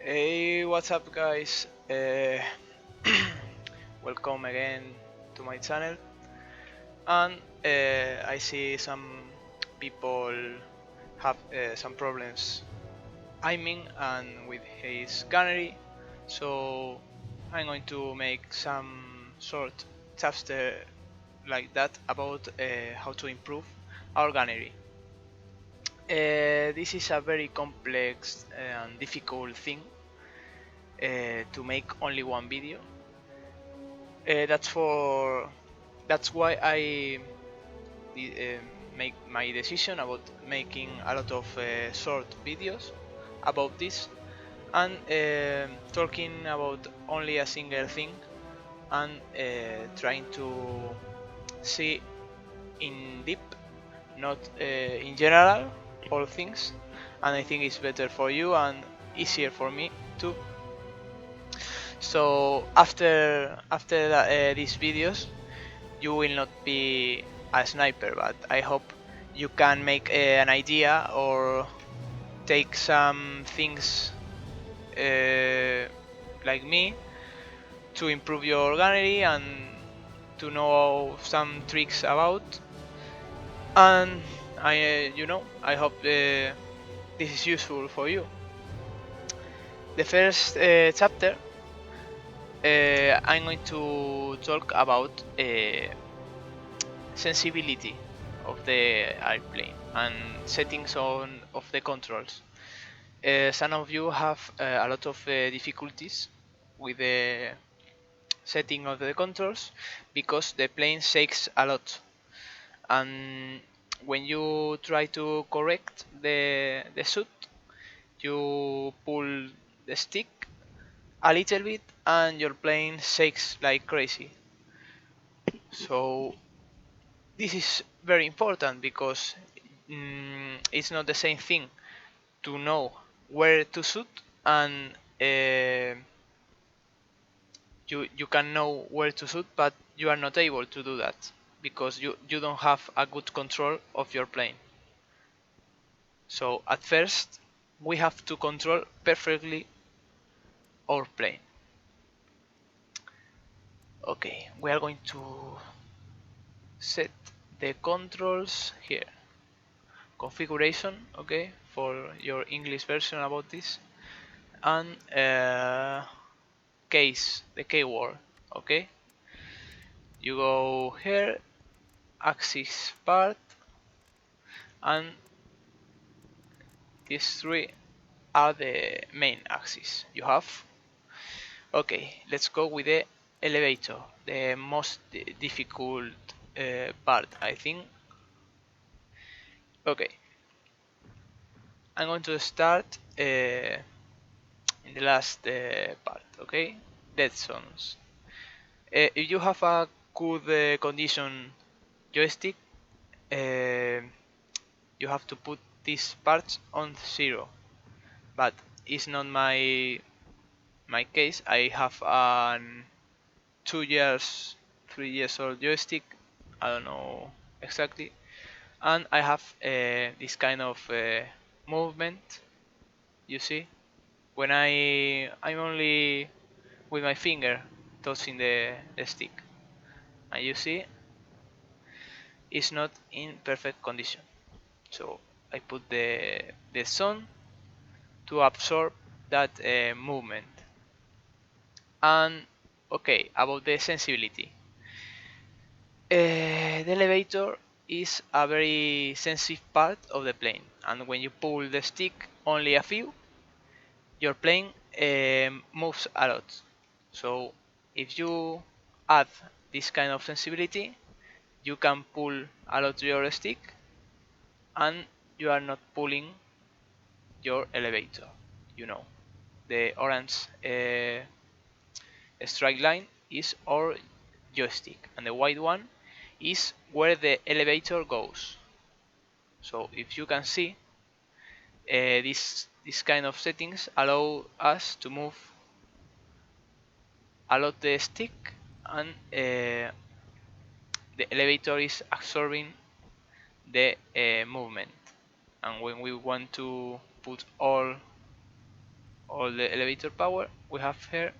Hey, what's up, guys? Welcome again to my channel. And I see some people have some problems aiming and with his gunnery, so I'm going to make some short chapter like that about how to improve our gunnery. This is a very complex and difficult thing to make only one video. That's why I uh, make my decision about making a lot of short videos about this and talking about only a single thing and trying to see in deep, not in general, all things. And I think it's better for you and easier for me too. So after these videos, you will not be a sniper, but I hope you can make an idea or take some things like me to improve your gunnery and to know some tricks about. And I hope this is useful for you. The first chapter, I'm going to talk about sensibility of the airplane and settings on of the controls. Some of you have a lot of difficulties with the setting of the controls because the plane shakes a lot, and when you try to correct the suit, you pull the stick a little bit and your plane shakes like crazy. So this is very important because it's not the same thing to know where to shoot and you can know where to shoot, but you are not able to do that because you don't have a good control of your plane. So at first we have to control perfectly our plane. Okay, we are going to set the controls here. Configuration, okay, for your English version about this, and case, the keyword, okay. You go here, axis part, and these three are the main axes you have. Okay, let's go with the elevator, the most difficult part, I think. Okay, I'm going to start in the last part, okay? Dead zones. If you have a good condition joystick, uh, you have to put these parts on 0, but it's not my case. I have an 2 years 3 years old joystick, I don't know exactly, and I have this kind of movement, you see, when I'm only with my finger touching the stick, and you see it's not in perfect condition. So I put the zone to absorb that movement. And okay, about the sensibility, the elevator is a very sensitive part of the plane, and when you pull the stick only a few, your plane moves a lot. So if you add this kind of sensibility, you can pull a lot your stick and you are not pulling your elevator. You know, the orange strike line is our joystick and the white one is where the elevator goes. So if you can see, this kind of settings allow us to move a lot the stick, and the elevator is absorbing the movement. And when we want to put all all the elevator power. We have here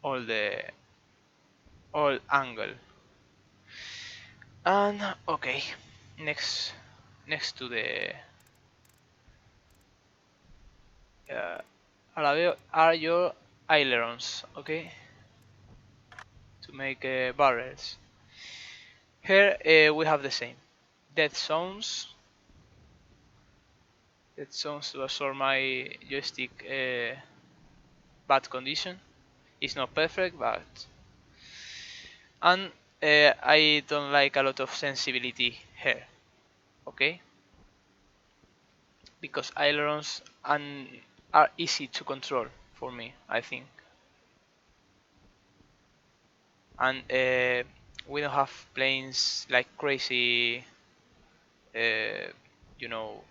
all the all angle. And okay, next to the are your ailerons, okay, to make barrels. Here we have the same dead zones. Dead zones to absorb my joystick bad condition. It's not perfect, but and I don't like a lot of sensibility here, okay, because ailerons are easy to control for me, I think, and we don't have planes like crazy, you know.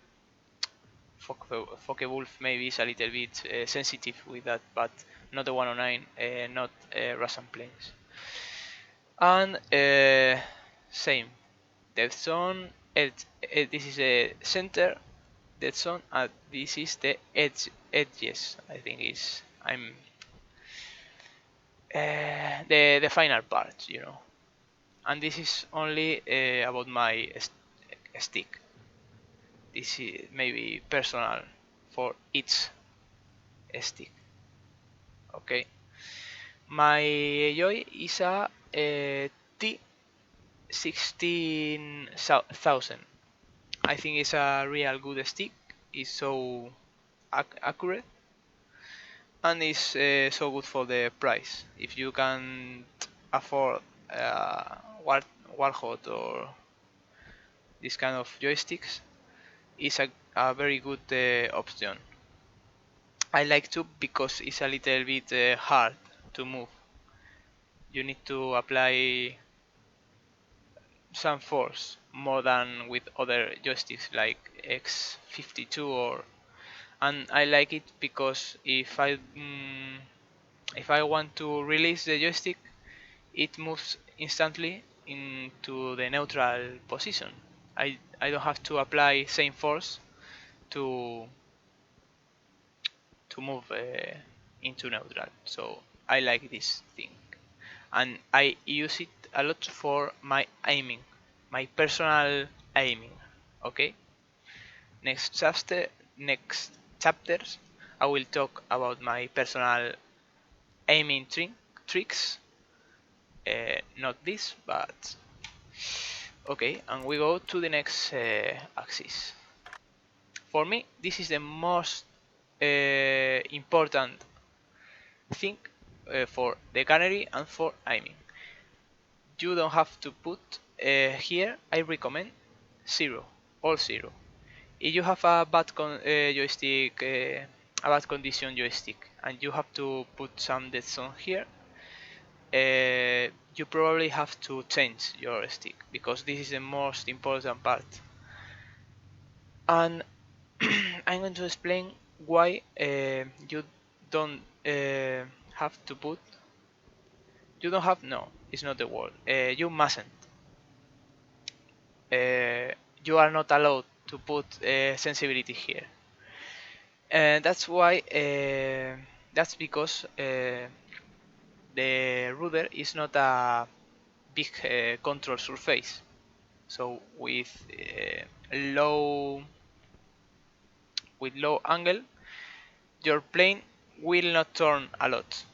Focke-Wulf maybe is a little bit sensitive with that, but not the 109, not Russian planes. And same dead zone. This is a center dead zone, and this is the edges. I think is I'm the final part, you know. And this is only about my stick. This is maybe personal for each stick. Okay, my joy is a, T16000. I think it's a real good stick. It's so accurate, and it's so good for the price. If you can afford war Warhol or this kind of joysticks, it's a very good option. I like to because it's a little bit hard to move. You need to apply some force more than with other joysticks like X52 or, and I like it because if I want to release the joystick, it moves instantly into the neutral position. I don't have to apply same force to move into neutral. So I like this thing, and I use it a lot for my aiming, my personal aiming. Okay, next chapters, I will talk about my personal aiming tricks. Not this, but okay. And we go to the next axis. For me, this is the most important thing for the gunnery and for aiming. You don't have to put here. I recommend 0, all 0. If you have a bad joystick, a bad condition joystick, and you have to put some dead zone here, you probably have to change your stick because this is the most important part. And I'm going to explain why you don't have to put. You don't have, no, it's not the word. You mustn't. You are not allowed to put sensibility here. That's why. That's because the rudder is not a big control surface. So low low angle, your plane will not turn a lot.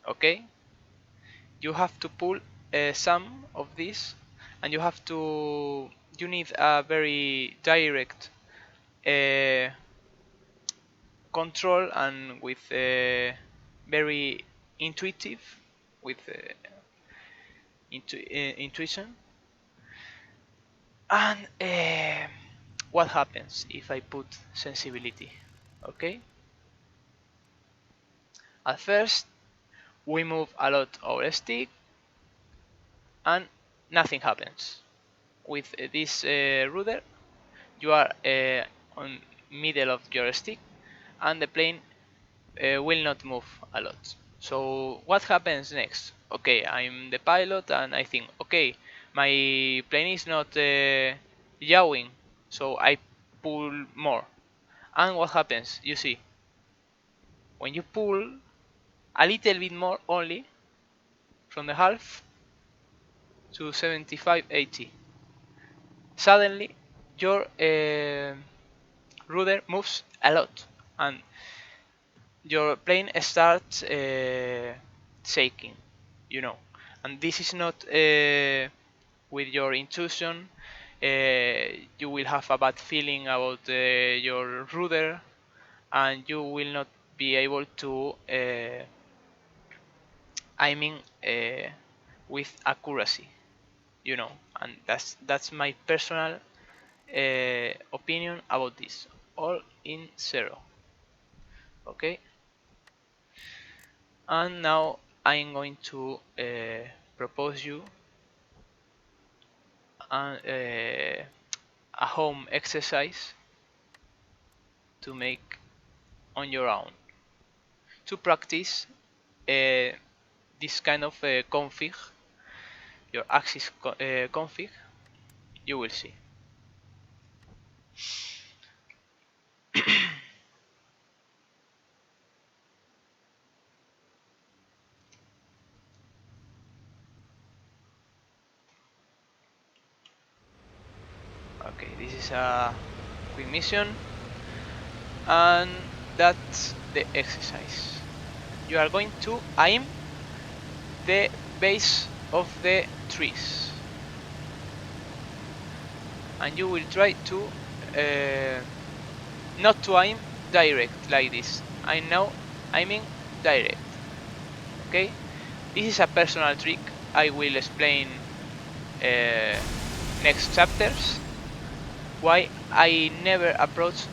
Okay, you have to pull some of this, and you need a very direct control and with very intuitive with intuition. And what happens if I put sensibility? Okay, at first we move a lot our stick and nothing happens. With this rudder, you are on middle of your stick, and the plane will not move a lot. So what happens next? Okay, I'm the pilot, and I think, okay, my plane is not yawing, so I pull more, And what happens? You see, when you pull a little bit more only from the half to 75-80, suddenly your rudder moves a lot and your plane starts shaking, you know. And this is not with your intuition. You will have a bad feeling about your rudder, and you will not be able to aiming with accuracy, you know. And that's my personal opinion about this. All in zero. Okay. And now I'm going to propose you a home exercise to make on your own to practice this kind of config, your axis config. You will see. Okay, this is a quick mission, and that's the exercise. You are going to aim the base of the trees, and you will try to not to aim direct like this. I'm now aiming direct. Okay, this is a personal trick I will explain next chapters. Why I never approach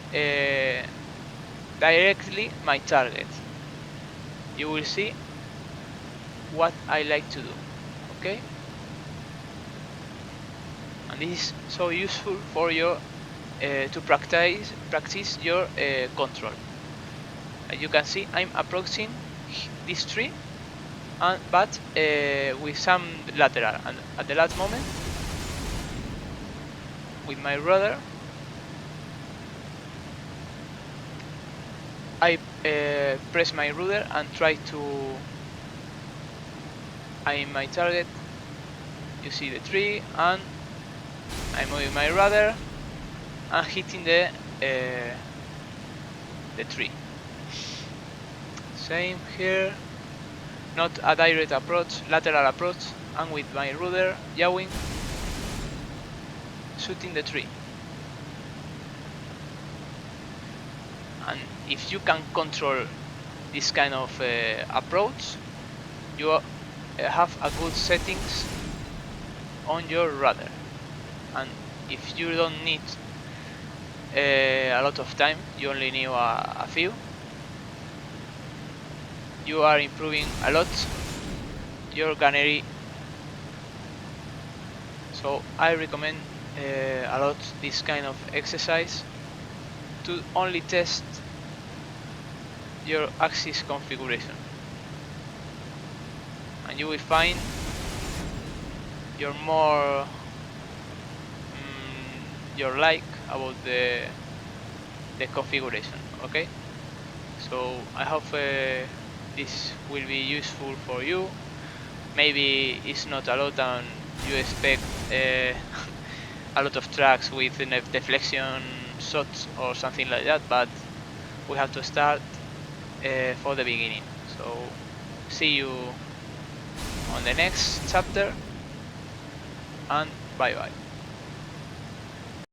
directly my target. You will see what I like to do. Okay, and this is so useful for your to practice your control. As you can see, I'm approaching this tree, but with some lateral, and at the last moment with my rudder I press my rudder and try to aim my target. You see the tree, and I'm moving my rudder and hitting the tree. Same here, not a direct approach, lateral approach, and with my rudder yawing, shooting the tree. And if you can control this kind of approach, you have a good settings on your rudder. And if you don't need a lot of time, you only need a few, you are improving a lot your gunnery. So I recommend a lot this kind of exercise to only test your axis configuration, and you will find you're more your like about the configuration. Okay, so I hope this will be useful for you. Maybe it's not a lot and you expect a lot of tracks with deflection shots or something like that, but we have to start for the beginning. So see you on the next chapter, and bye bye.